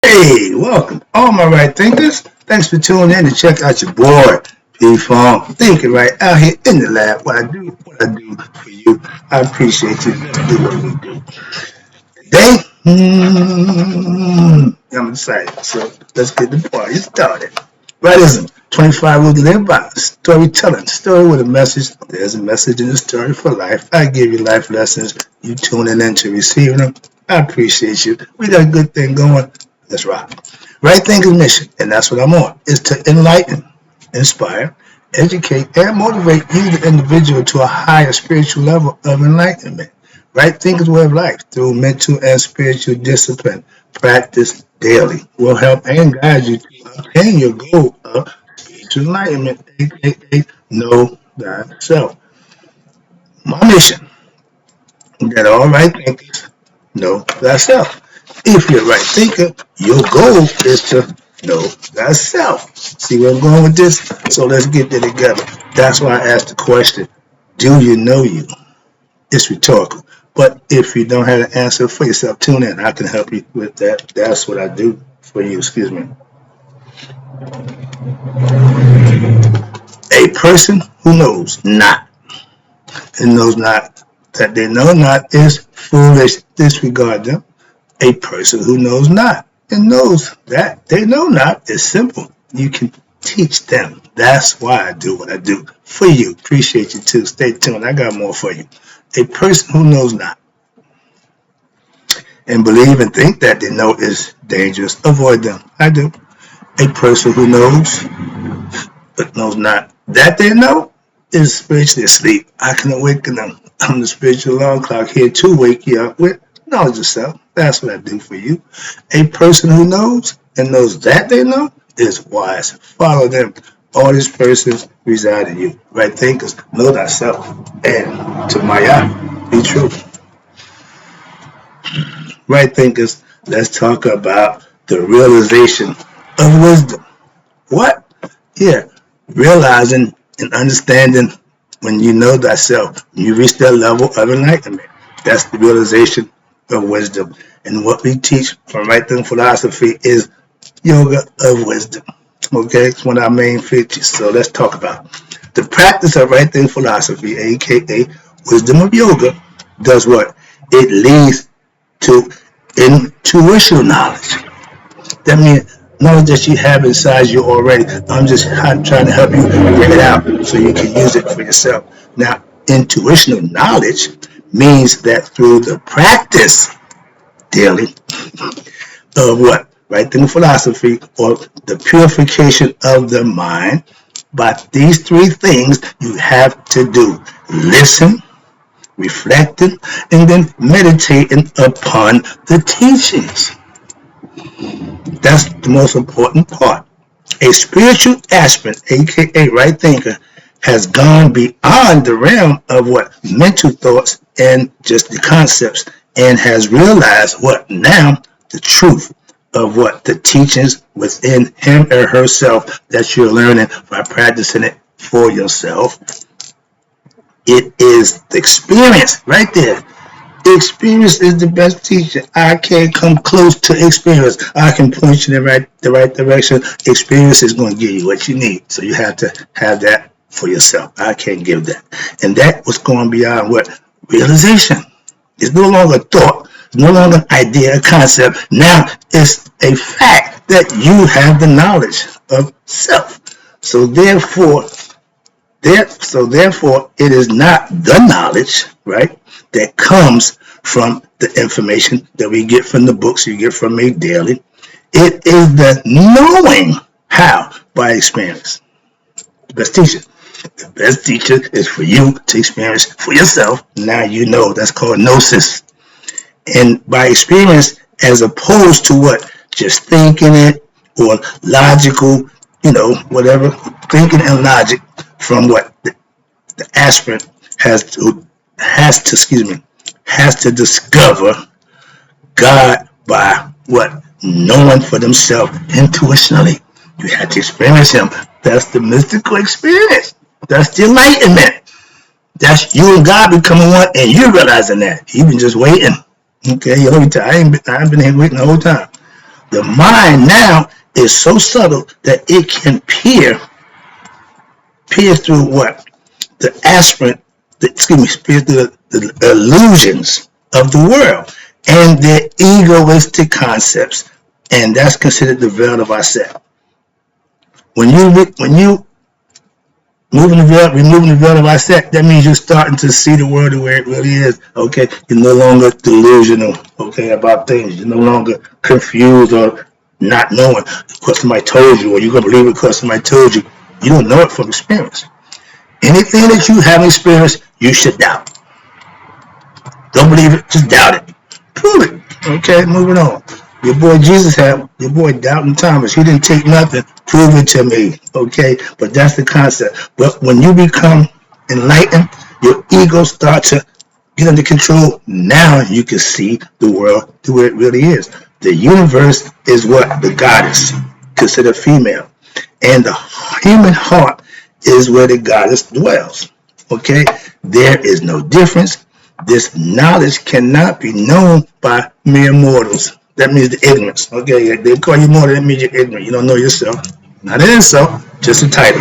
Hey, welcome, all my right thinkers. Thanks for tuning in to check out your boy, P-Fong, thinking right out here in the lab. What I do for you. I appreciate you. Let's do what we do. Today, I'm excited. So let's get the party started. Rightism, 25 rules to live by. Storytelling, story with a message. There's a message in the story for life. I give you life lessons. You tuning in to receiving them. I appreciate you. We got a good thing going. Let's rock. Right Thinking Mission, and that's what I'm on, is to enlighten, inspire, educate, and motivate you, the individual, to a higher spiritual level of enlightenment. Right Thinking's way of life through mental and spiritual discipline. Practice daily will help and guide you to obtain your goal of spiritual enlightenment, aka know thyself. My mission, that all right thinkers know thyself. If you're a right thinker, your goal is to know thyself. See where I'm going with this? So let's get there together. That's why I asked the question, do you know you? It's rhetorical. But if you don't have an answer for yourself, tune in. I can help you with that. That's what I do for you. Excuse me. A person who knows not and knows not that they know not is foolish. Disregard them. A person who knows not and knows that they know not is simple. You can teach them. That's why I do what I do for you. Appreciate you too. Stay tuned. I got more for you. A person who knows not and believe and think that they know is dangerous. Avoid them. I do. A person who knows but knows not that they know is spiritually asleep. I can awaken them. I'm the spiritual alarm clock here to wake you up with knowledge of self. That's what I do for you. A person who knows and knows that they know is wise. Follow them. All these persons reside in you. Right thinkers, know thyself. And to my eye, be true. Right thinkers, let's talk about the realization of wisdom. What? Yeah, realizing and understanding when you know thyself, when you reach that level of enlightenment. That's the realization of wisdom. And what we teach from right thinking philosophy is yoga of wisdom. Okay, it's one of our main features. So let's talk about it. The practice of right thinking philosophy, aka wisdom of yoga, does what? It leads to intuitional knowledge. That means knowledge that you have inside you already. I'm trying to help you bring it out so you can use it for yourself. Now, intuitional knowledge means that through the practice daily of what? Right thinking philosophy or the purification of the mind. But these three things you have to do. Listen, reflecting, and then meditating upon the teachings. That's the most important part. A spiritual aspirant, aka right thinker, has gone beyond the realm of what mental thoughts and just the concepts and has realized what now the truth of what the teachings within him or herself that you're learning by practicing it for yourself. It is the experience right there. Experience is the best teacher. I can't come close to experience. I can point you in the right direction. Experience is going to give you what you need. So you have to have that for yourself. I can't give that. And that was going beyond what? Realization. It's no longer thought. It's no longer an idea, a concept. Now it's a fact that you have the knowledge of self. So therefore, it is not the knowledge, right, that comes from the information that we get from the books you get from me daily. It is the knowing how by experience. The best teacher. The best teacher is for you to experience for yourself. Now you know. That's called Gnosis. And by experience, as opposed to what? Just thinking it or logical, whatever. Thinking and logic from what? The aspirant has to discover God by what? Knowing for themselves intuitionally. You have to experience him. That's the mystical experience. That's the enlightenment. That's you and God becoming one and you realizing that. You've been just waiting. Okay, I ain't been here waiting the whole time. The mind now is so subtle that it can pierce through what? The aspirant, pierce through the illusions of the world and their egoistic concepts. And that's considered the veil of ourself. When you removing the veil of ourself, that means you're starting to see the world the way it really is. Okay, you're no longer delusional. Okay, about things. You're no longer confused or not knowing because somebody told you, or you're gonna believe it because somebody told you. You don't know it from experience. Anything that you have experienced, you should doubt. Don't believe it, just doubt it. Prove it. Okay, moving on. Your boy Jesus had, your boy Doubting Thomas, he didn't take nothing. Prove it to me. Okay, but that's the concept. But when you become enlightened, your ego starts to get under control. Now you can see the world the way it really is. The universe is what? The goddess, considered female. And the human heart is where the goddess dwells. Okay, there is no difference. This knowledge cannot be known by mere mortals. That means the ignorance. Okay, they call you mortal, that means you're ignorant. You don't know yourself. Not an insult, just a title.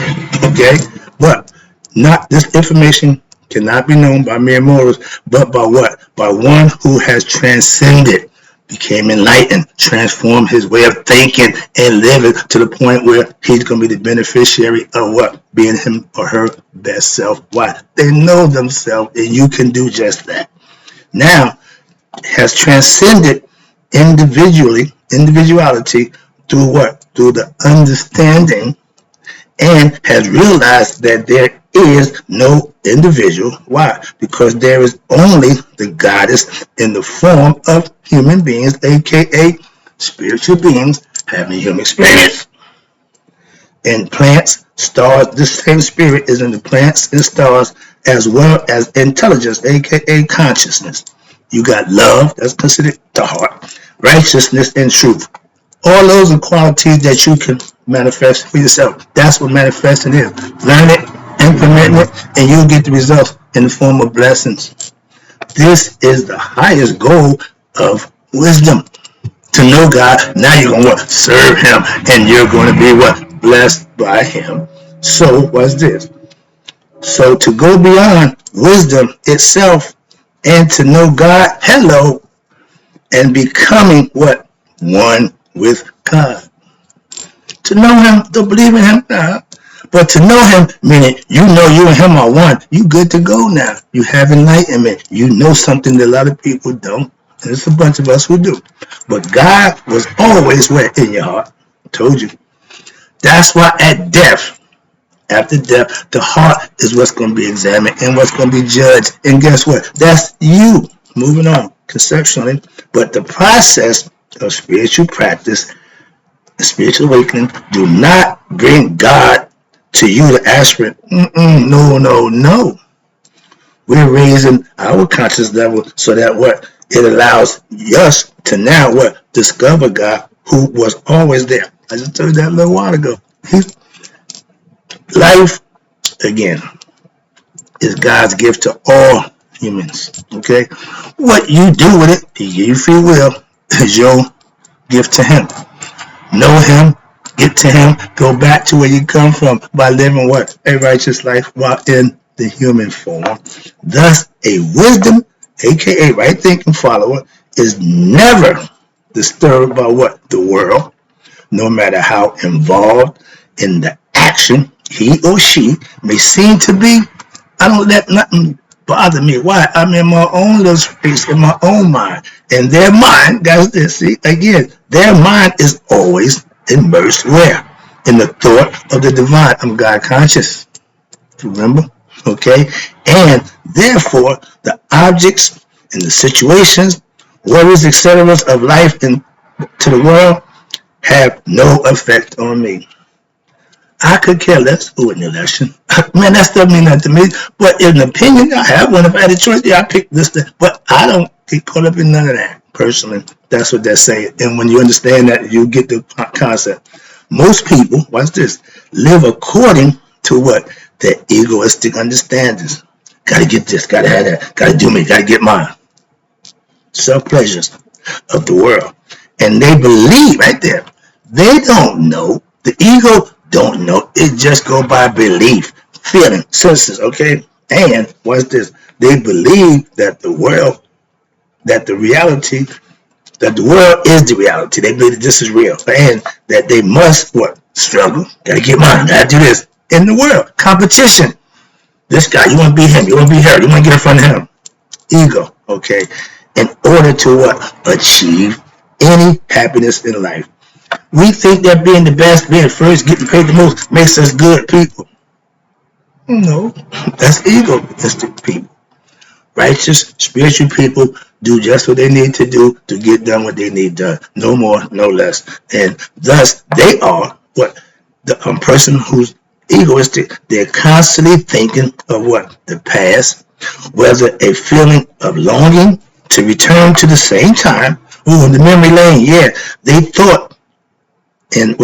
Okay, but not this information cannot be known by mere mortals, but by what? By one who has transcended, became enlightened, transformed his way of thinking and living to the point where he's going to be the beneficiary of what? Being him or her best self. Why? They know themselves, and you can do just that. Now, has transcended individuality through what? Through the understanding, and has realized that there is no individual. Why? Because there is only the goddess in the form of human beings, aka spiritual beings having human experience. In plants, stars, this same spirit is in the plants and stars, as well as intelligence, aka consciousness. You got love, that's considered the heart, righteousness, and truth. All those are qualities that you can manifest for yourself. That's what manifesting is. Learn it, implement it, and you'll get the results in the form of blessings. This is the highest goal of wisdom. To know God, now you're going to serve him, and you're going to be what? Blessed by him. So, what's this? So, to go beyond wisdom itself and to know God, hello, and becoming what? One with God. To know him, to believe in him, nah. But to know him, meaning you know you and him are one, you good to go now. You have enlightenment. You know something that a lot of people don't. And there's a bunch of us who do. But God was always where? In your heart. I told you. That's why at death, after death, the heart is what's going to be examined and what's going to be judged. And guess what? That's you. Moving on, conceptually. But the process of spiritual practice, spiritual awakening, do not bring God to you, the aspirant. No. We're raising our conscious level so that what? It allows us to now what? Discover God who was always there. I just told you that a little while ago. Life, again, is God's gift to all humans. Okay? What you do with it, he gave you free will, is your gift to him. Know him, get to him, go back to where you come from by living what? A righteous life while in the human form. Thus, a wisdom, aka right thinking follower, is never disturbed by what? The world, no matter how involved in the action he or she may seem to be. I don't let nothing bother me. Why? I'm in my own little space, in my own mind. And their mind, guys, see, again, their mind is always immersed where? In the thought of the divine. I'm God conscious. Remember? Okay? And therefore, the objects and the situations, worries, etc. of life and to the world have no effect on me. I could care less who win the election. Man, that stuff mean nothing to me. But in an opinion, I have one. If I had a choice, yeah, I pick this thing. But I don't get caught up in none of that, personally. That's what they're saying. And when you understand that, you get the concept. Most people, watch this, live according to what? Their egoistic understandings. Gotta get this, gotta have that, gotta do me, gotta get mine. Self-pleasures of the world. And they believe right there. They don't know. The ego don't know. It just go by belief, feeling, senses, okay? And what's this? They believe that the world, that the reality, that the world is the reality. They believe that this is real. And that they must, what? Struggle. Gotta get mine. Gotta do this. In the world. Competition. This guy, you want to be him. You want to be her. You want to get in front of him. Ego, okay? In order to what? Achieve any happiness in life. We think that being the best, being first, getting paid the most makes us good people. No, that's egoistic people. Righteous, spiritual people do just what they need to do to get done what they need done. No more, no less. And thus, they are what? The person who's egoistic, they're constantly thinking of what? The past, whether a feeling of longing to return to the same time. Ooh, in the memory lane, yeah, they thought, and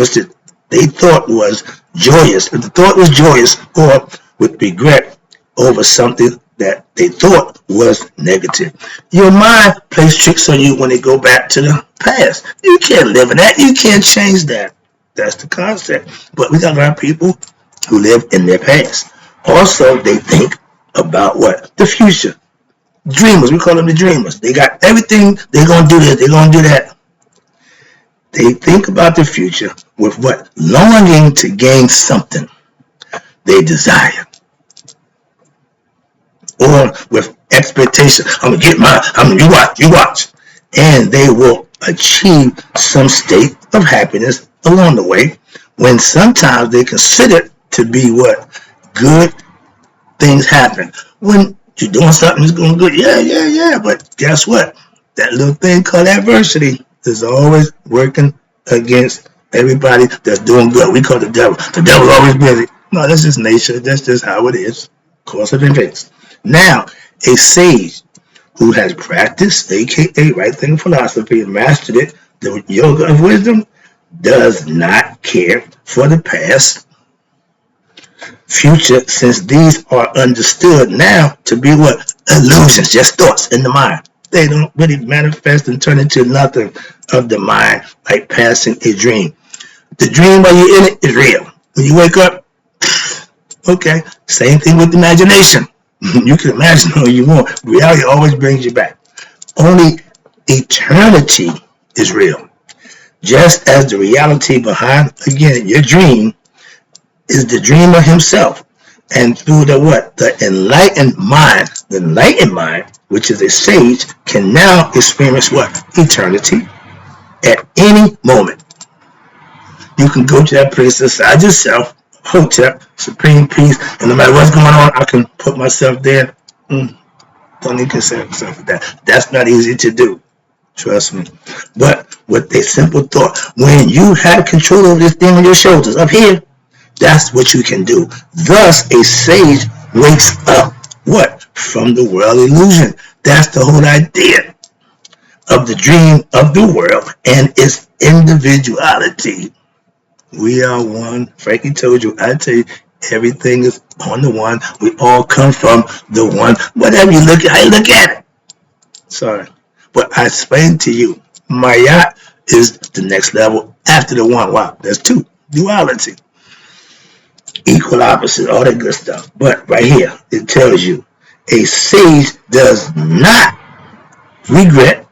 they thought was joyous. If the thought was joyous, or with regret over something that they thought was negative. Your mind plays tricks on you when they go back to the past. You can't live in that. You can't change that. That's the concept. But we got a lot of people who live in their past. Also, they think about what? The future. Dreamers. We call them the dreamers. They got everything. They're going to do this. They're going to do that. They think about the future with what? Longing to gain something they desire. Or with expectation. I'm going to get mine. You watch. And they will achieve some state of happiness along the way, when sometimes they consider to be what? Good things happen. When you're doing something that's going good, yeah. But guess what? That little thing called adversity is always working against everybody that's doing good. We call it the devil. The devil's always busy. No, that's just nature. That's just how it is. Course of events. Now, a sage who has practiced, aka right thinking philosophy, and mastered it, the yoga of wisdom, does not care for the past, future, since these are understood now to be what? Illusions, just thoughts in the mind. They don't really manifest and turn into nothing of the mind, like passing a dream. The dream while you're in it is real. When you wake up, okay, same thing with imagination. You can imagine all you want. Reality always brings you back. Only eternity is real. Just as the reality behind, again, your dream is the dreamer himself. And through the what? The enlightened mind, which is a sage, can now experience what? Eternity at any moment. You can go to that place inside yourself, Hotep, supreme peace, and no matter what's going on, I can put myself there. Don't even consider myself with that. That's not easy to do. Trust me. But with a simple thought, when you have control over this thing on your shoulders, up here, that's what you can do. Thus, a sage wakes up, what? From the world illusion. That's the whole idea of the dream of the world and its individuality. We are one. Frankie told you, I tell you, everything is on the one. We all come from the one. Whatever you look at, how you look at it. Sorry. But I explained to you, Maya is the next level after the one. Wow, there's two. Duality. Equal opposite, all that good stuff. But right here, it tells you, a sage does not regret,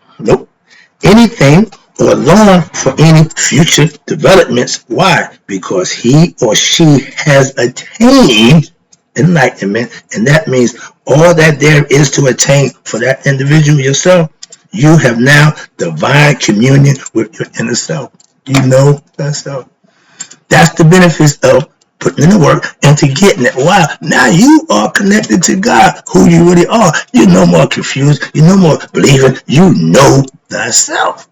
anything or long for any future developments. Why? Because he or she has attained enlightenment, and that means all that there is to attain for that individual yourself. You have now divine communion with your inner self. You know that self. That's the benefits of putting in the work and to getting it. Wow, now you are connected to God, who you really are. You're no more confused. You're no more believing. You know thyself.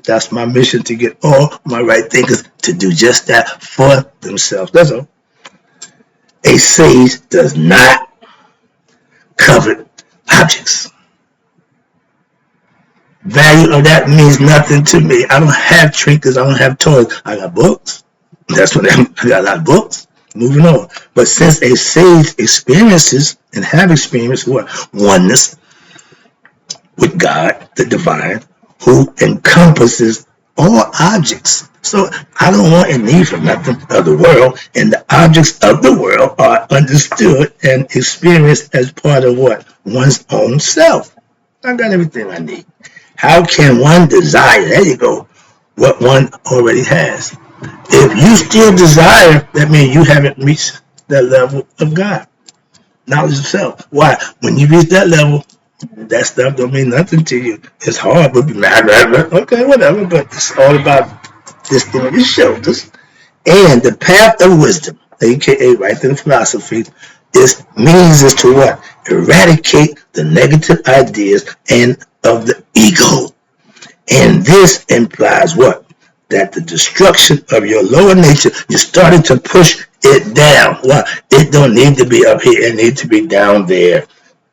That's my mission, to get all my right thinkers to do just that for themselves. That's all. A sage does not covet objects. Value of that means nothing to me. I don't have trinkets. I don't have toys. I got books. That's what I got, a lot of books. Moving on. But since a sage experiences and have experienced what? Oneness with God, the divine, who encompasses all objects. So I don't want and need for nothing of the world, and the objects of the world are understood and experienced as part of what? One's own self. I got everything I need. How can one desire, there you go, what one already has? If you still desire, that means you haven't reached that level of God. Knowledge of self. Why? When you reach that level, that stuff don't mean nothing to you. It's hard, but okay, whatever. But it's all about this thing on your shoulders. And the path of wisdom, aka right in philosophy, means to what? Eradicate the negative ideas and of the ego. And this implies what? That the destruction of your lower nature, you're starting to push it down. Well, it don't need to be up here, it needs to be down there.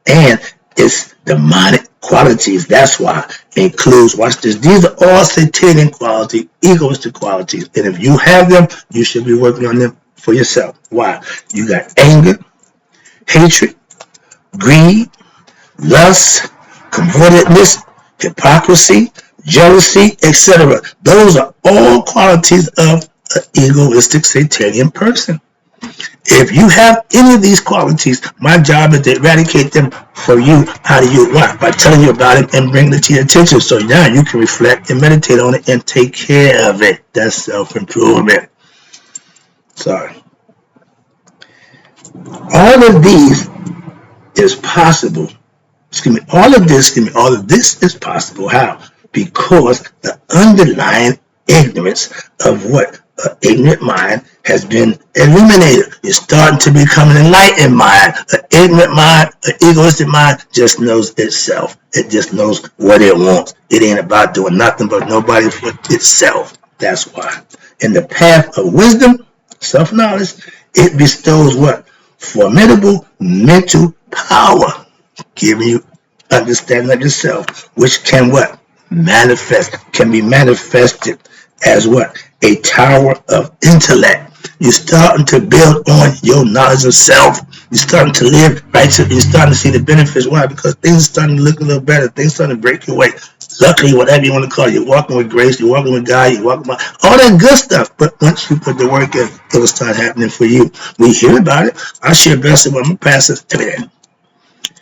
And its demonic qualities, that's why it includes, watch this, these are all satanic qualities, egoistic qualities. And if you have them, you should be working on them for yourself. Why? You got anger, hatred, greed, lust, covetousness, hypocrisy, jealousy, etc. Those are all qualities of an egoistic satanic person. If you have any of these qualities, my job is to eradicate them for you. How do you what? By telling you about it and bringing it to your attention, so now you can reflect and meditate on it and take care of it. That's self-improvement. Sorry. All of these is possible. All of this is possible. How? Because the underlying ignorance of what an ignorant mind has been eliminated. You're starting to become an enlightened mind. An ignorant mind, an egoistic mind just knows itself. It just knows what it wants. It ain't about doing nothing but nobody for itself. That's why. In the path of wisdom, self-knowledge, it bestows what? Formidable mental power, giving you understanding of yourself, which can what? Can be manifested as what? A tower of intellect. You're starting to build on your knowledge of self. You're starting to live right. You're starting to see the benefits. Why? Because things are starting to look a little better. Things are starting to break your way. Luckily, whatever you want to call it, you're walking with grace, you're walking with God, you're walking with all that good stuff. But once you put the work in, it'll start happening for you. We hear about it. I share blessing with my pastors every day.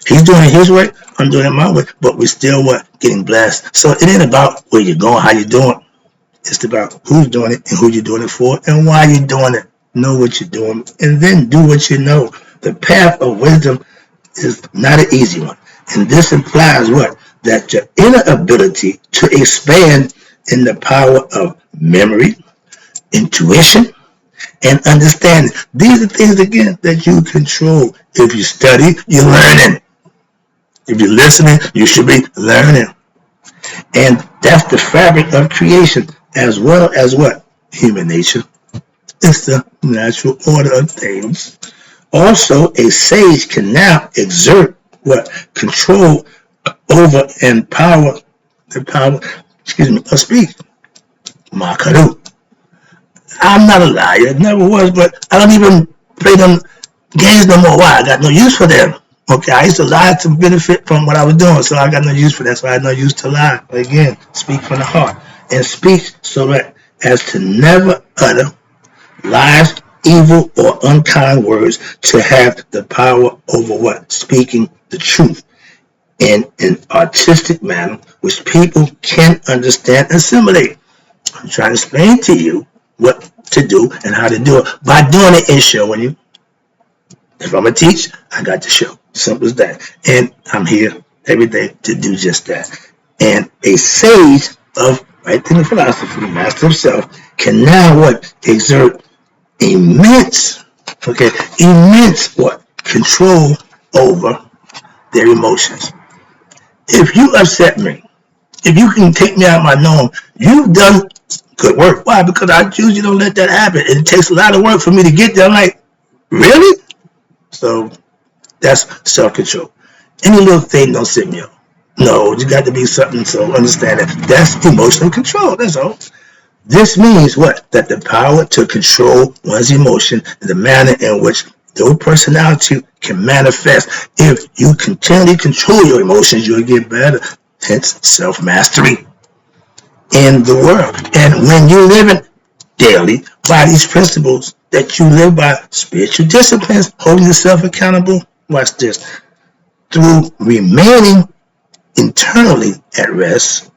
He's doing it his way, I'm doing it my way, but we're still what? Getting blessed. So it ain't about where you're going, how you're doing. It's about who's doing it and who you're doing it for and why you're doing it. Know what you're doing and then do what you know. The path of wisdom is not an easy one. And this implies what? That your inner ability to expand in the power of memory, intuition, and understanding. These are things, again, that you control. If you study, you're learning. If you're listening, you should be learning. And that's the fabric of creation, as well as what? Human nature. It's the natural order of things. Also, a sage can now exert what? Control over and power of speech. Makaru. I'm not a liar, never was, but I don't even play them games no more. Why? I got no use for them. Okay, I used to lie to benefit from what I was doing, so I got no use for that, so I had no use to lie. Again, speak from the heart. And speak so that as to never utter lies, evil, or unkind words, to have the power over what? Speaking the truth in an artistic manner, which people can understand and assimilate. I'm trying to explain to you what to do and how to do it by doing it and showing you. If I'm going to teach, I got to show. Simple as that. And I'm here every day to do just that. And a sage of right thinking philosophy, master of self, can now what? Exert immense what? Control over their emotions. If you upset me, if you can take me out of my norm, you've done good work. Why? Because I usually don't let that happen. It takes a lot of work for me to get there. I'm like, really? So that's self-control. Any little thing don't sit me up. No, you got to be something, so understand that. That's emotional control, that's all. This means what? That the power to control one's emotion in the manner in which your personality can manifest. If you continually control your emotions, you'll get better. Hence, self-mastery. in the world. And when you live in daily by these principles that you live by, spiritual disciplines, holding yourself accountable, watch this, through remaining internally at rest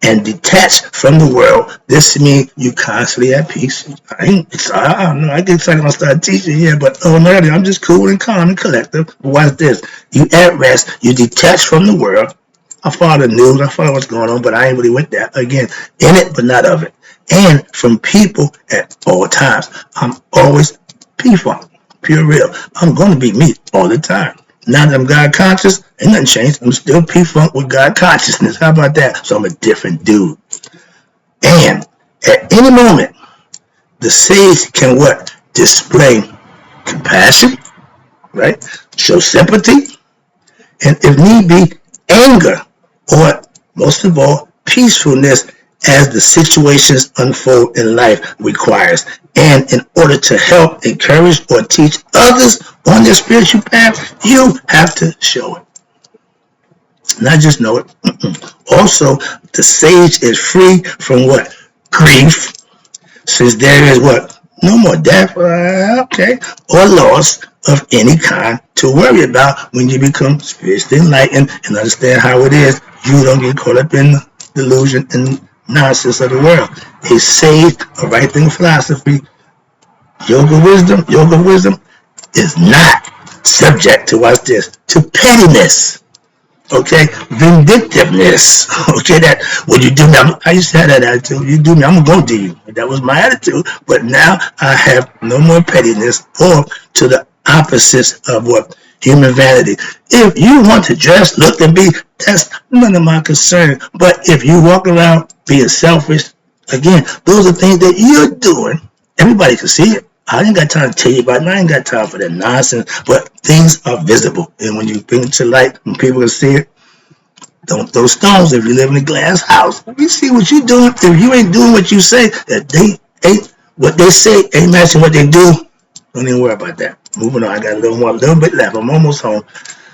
and detached from the world. This means you constantly at peace. I don't know. I get excited when I start teaching here, but ordinarily I'm just cool and calm and collective. But watch this. You at rest. You detach from the world. I follow the news. I follow what's going on, but I ain't really with that. Again, in it, but not of it. And from people at all times. I'm always P-Funk, pure real. I'm going to be me all the time. Now that I'm God conscious, ain't nothing changed. I'm still P-Funk with God consciousness. How about that? So I'm a different dude. And at any moment, the sage can what? Display compassion, right? Show sympathy, and if need be, anger, or most of all, peacefulness as the situations unfold in life requires. And in order to help, encourage, or teach others on their spiritual path, you have to show it. Not just know it. Also, the sage is free from what? Grief, since there is what? No more death, okay, or loss of any kind to worry about when you become spiritually enlightened and understand how it is. You don't get caught up in the delusion and nonsense of the world. A sage, a right thing philosophy, yoga wisdom is not subject to what's this? To pettiness. Okay, vindictiveness. Okay, that when you do me, I used to have that attitude. You do me, I'm gonna do you. That was my attitude. But now I have no more pettiness, or to the opposites of what human vanity. If you want to dress, look, and be, that's none of my concern. But if you walk around being selfish, again, those are things that you're doing. Everybody can see it. I ain't got time to tell you about it. I ain't got time for that nonsense. But things are visible. And when you bring it to light, when people can see it, don't throw stones if you live in a glass house. We see what you doing. If you ain't doing what you say, that they ain't what they say ain't matching what they do, don't even worry about that. Moving on. I got a little bit left. I'm almost home.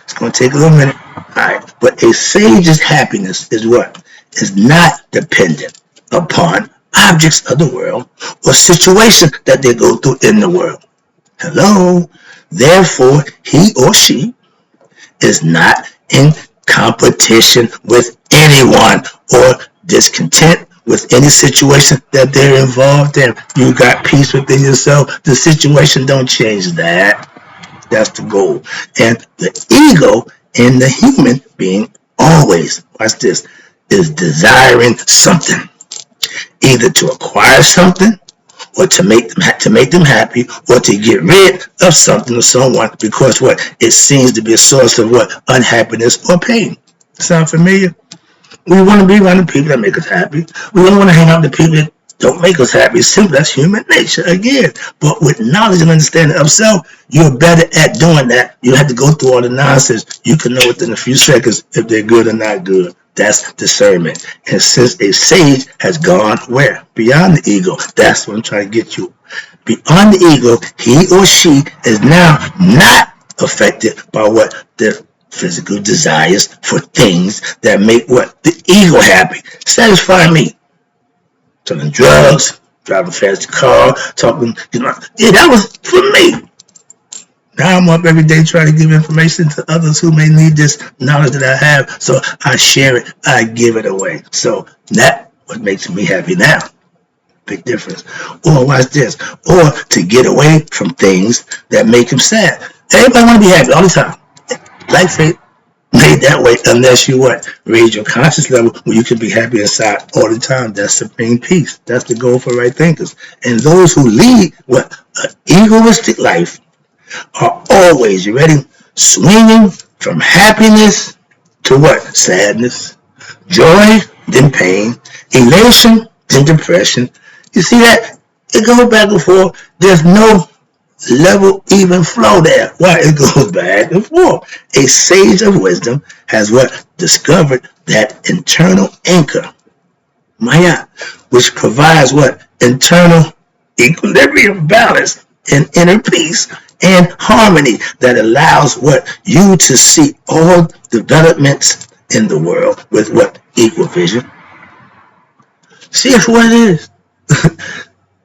It's gonna take a little minute. Alright. But a sage's happiness is what? Is not dependent upon objects of the world or situations that they go through in the world. Hello. Therefore, he or she is not in competition with anyone or discontent with any situation that they're involved in. You got peace within yourself. The situation don't change that. That's the goal. And the ego in the human being always, watch this, is desiring something. Either to acquire something, or to make them happy, or to get rid of something or someone, because what? It seems to be a source of what? Unhappiness or pain. Sound familiar? We want to be around the people that make us happy. We don't want to hang out with the people that don't make us happy. Simply, that's human nature again. But with knowledge and understanding of self, you're better at doing that. You don't have to go through all the nonsense. You can know within a few seconds if they're good or not good. That's discernment. And since a sage has gone where? Beyond the ego. That's what I'm trying to get you. Beyond the ego, he or she is now not affected by what? The physical desires for things that make what? The ego happy. Satisfy me. Talking drugs, driving a fast car, talking, yeah, that was for me. Now I'm up every day trying to give information to others who may need this knowledge that I have. So I share it, I give it away. So that's what makes me happy now. Big difference. Or watch this. Or to get away from things that make him sad. Everybody want to be happy all the time. Life ain't made that way unless you what? Raise your conscious level where you can be happy inside all the time. That's supreme peace. That's the goal for right thinkers. And those who lead what? An egoistic life are always, you ready? Swinging from happiness to what? Sadness. Joy, then pain. Elation, then depression. You see that? It goes back and forth. There's no level, even flow there. Why? It goes back and forth. A sage of wisdom has what? Discovered that internal anchor, Maya, which provides what? Internal equilibrium, balance, and inner peace and harmony that allows what? You to see all developments in the world with what? Equal vision. See it for what it is.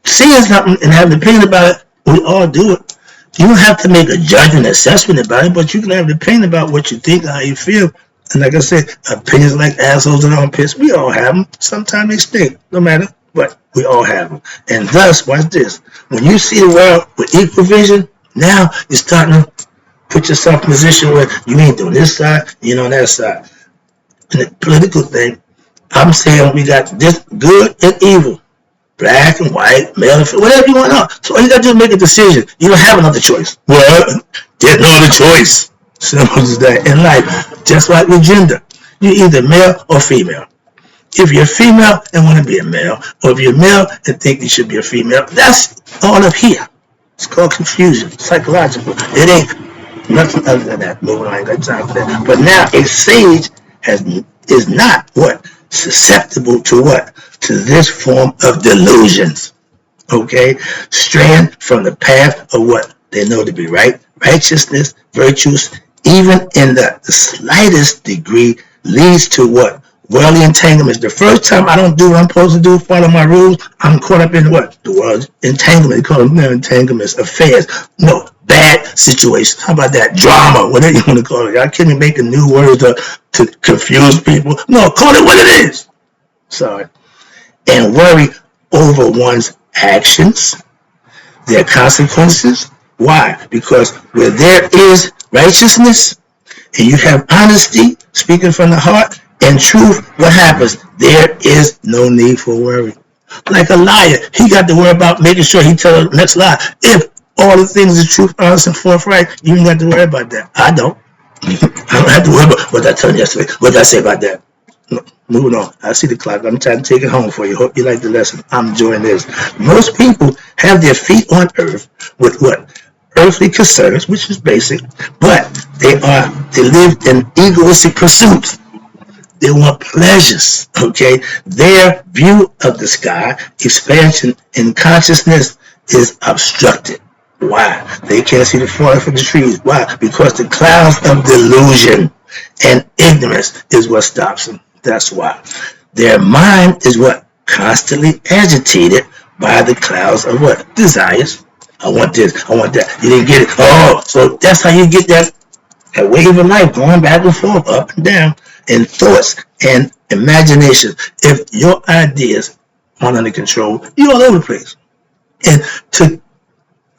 Seeing something and having an opinion about it, we all do it. You don't have to make a judgment assessment about it, but you can have an opinion about what you think and how you feel. And like I said, opinions like assholes and armpits, we all have them. Sometimes they stink, no matter what. We all have them. And thus, watch this. When you see the world with equal vision, now you're starting to put yourself in a position where you ain't on this side, you're on that side. In the political thing, I'm saying we got this good and evil. Black and white, male and female, whatever you want to. So all you got to do is make a decision. You don't have another choice. Well, there's no other choice. Simple as that. In life, just like with gender, you're either male or female. If you're female and want to be a male, or if you're male and think you should be a female, that's all up here. It's called confusion, psychological. It ain't nothing other than that. Moving on, I ain't got time for that. But now a sage is not what? Susceptible to what? To this form of delusions. Okay? Straying from the path of what they know to be right. Righteousness, virtues, even in the slightest degree, leads to what? Worldly entanglements. The first time I don't do what I'm supposed to do, follow my rules, I'm caught up in what? The world's entanglement. They call them entanglements, affairs. No, bad situations. How about that? Drama, whatever you want to call it. I can't make new words to confuse people. No, call it what it is. Sorry. And worry over one's actions, their consequences. Why? Because where there is righteousness and you have honesty, speaking from the heart, and truth, what happens? There is no need for worry. Like a liar, he got to worry about making sure he tells the next lie. If all the things are truth, honest, and forthright, you ain't got to worry about that. I don't. I don't have to worry about what I told you yesterday. What did I say about that? No, moving on. I see the clock. I'm trying to take it home for you. Hope you like the lesson. I'm enjoying this. Most people have their feet on earth with what? Earthly concerns, which is basic, but they live in egoistic pursuits. They want pleasures, okay? Their view of the sky, expansion in consciousness is obstructed. Why? They can't see the forest for the trees. Why? Because the clouds of delusion and ignorance is what stops them. That's why. Their mind is what? Constantly agitated by the clouds of what? Desires. I want this. I want that. You didn't get it. Oh, so that's how you get that wave of life going back and forth, up and down, in thoughts and imagination. If your ideas aren't under control, you're all over the place. And to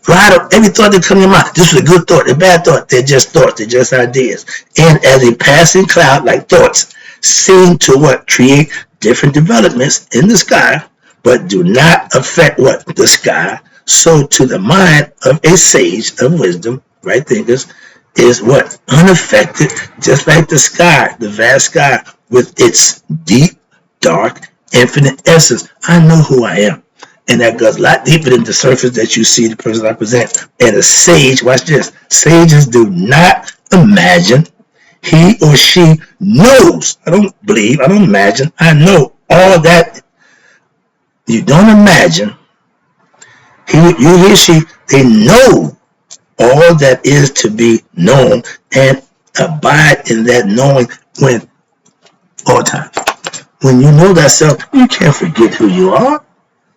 ride up every thought that comes to your mind, this is a good thought, a bad thought, they're just thoughts, they're just ideas. And as a passing cloud, like thoughts, seem to what? Create different developments in the sky, but do not affect what? The sky. So to the mind of a sage of wisdom, right thinkers, is what? Unaffected, just like the sky, the vast sky, with its deep, dark, infinite essence. I know who I am. And that goes a lot deeper than the surface that you see the person I present. And a sage, watch this, sages do not imagine. He or she knows. I don't believe, I don't imagine. I know all that you don't imagine. He or she, they know all that is to be known and abide in that knowing when all times. When you know that self, you can't forget who you are.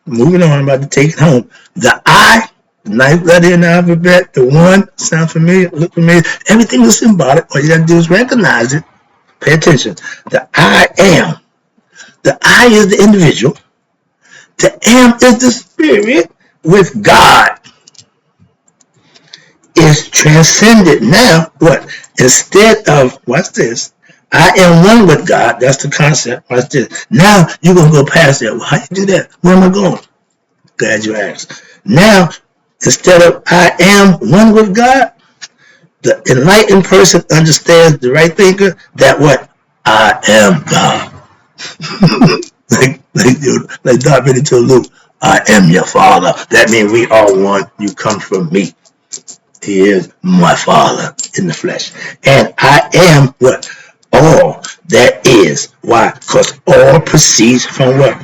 Moving on, I'm about to take it home. The I, the ninth letter in the alphabet, the one, sound familiar, look familiar. Everything is symbolic. All you gotta do is recognize it. Pay attention. The I am. The I is the individual. The am is the spirit with God. Is transcended now. What? Instead of, watch this, I am one with God. That's the concept. Watch this. Now you're going to go past that. Well, how you do that? Where am I going? Glad you asked. Now, instead of I am one with God, the enlightened person understands, the right thinker, that what? I am God. like God really told Luke, I am your father. That means we are one. You come from me. He is my Father in the flesh. And I am what? All that is. Why? Because all proceeds from what?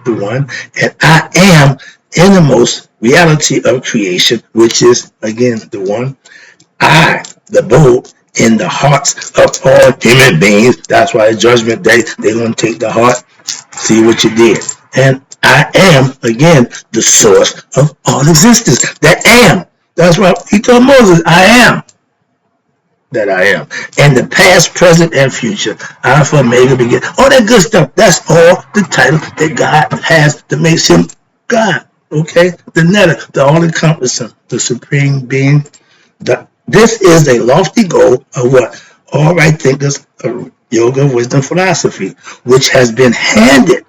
The one. And I am innermost reality of creation, which is, again, the one. I, the bulb, in the hearts of all human beings. That's why Judgment Day, they're going to take the heart, see what you did. And I am, again, the source of all existence. That am. That's why he told Moses, I am that I am. And the past, present, and future. Alpha, Omega, begin. All that good stuff. That's all the title that God has that makes him God. Okay? The Netta, the all-encompassing, the supreme being. This is a lofty goal of what? All right thinkers of yoga, wisdom, philosophy, which has been handed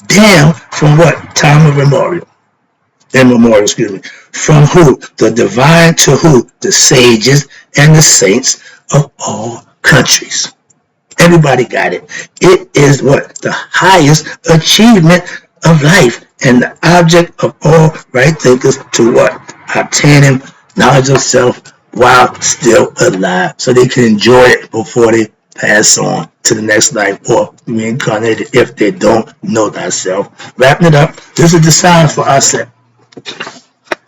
down from what? Time of immemorial, excuse me. From who? The divine to who? The sages and the saints of all countries. Everybody got it. It is what? The highest achievement of life and the object of all right thinkers to what? Obtaining knowledge of self while still alive so they can enjoy it before they pass on to the next life or reincarnated if they don't know thyself. Wrapping it up, this is the sign for us.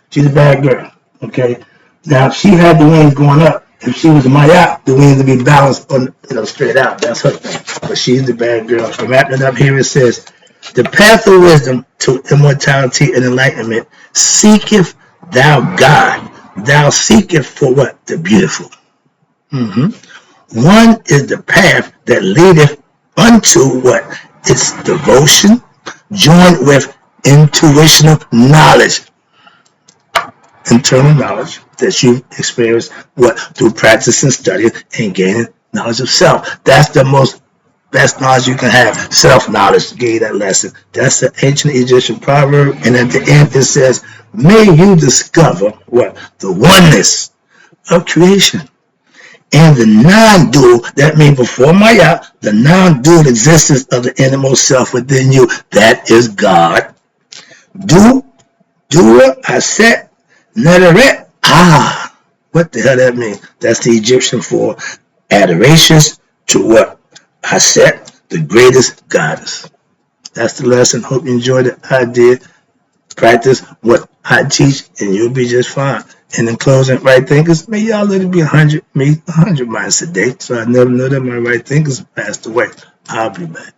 She's a bad girl, okay? Now, if she had the wings going up, if she was a Maya, the wings would be balanced on, straight out. That's her thing. But she's the bad girl. So wrapping it up here, it says, the path of wisdom to immortality and enlightenment seeketh thou God. Thou seeketh for what? The beautiful. One is the path that leadeth unto what? It's devotion joined with intuitional knowledge. Internal knowledge that you experience what? Through practice and study and gaining knowledge of self. That's the most best knowledge you can have. Self-knowledge. Give you that lesson. That's the ancient Egyptian proverb. And at the end it says, may you discover what? The oneness of creation. And the non-dual, that means before Maya, the non-dual existence of the innermost self within you. That is God. Dura, Aset, Neteret. What the hell that mean? That's the Egyptian for adorations to what? Aset, the greatest goddess. That's the lesson. Hope you enjoyed the idea. Practice what I teach, and you'll be just fine. And in closing, right thinkers, may y'all let it be 100 miles a day. So I never know that my right thinkers passed away. I'll be back.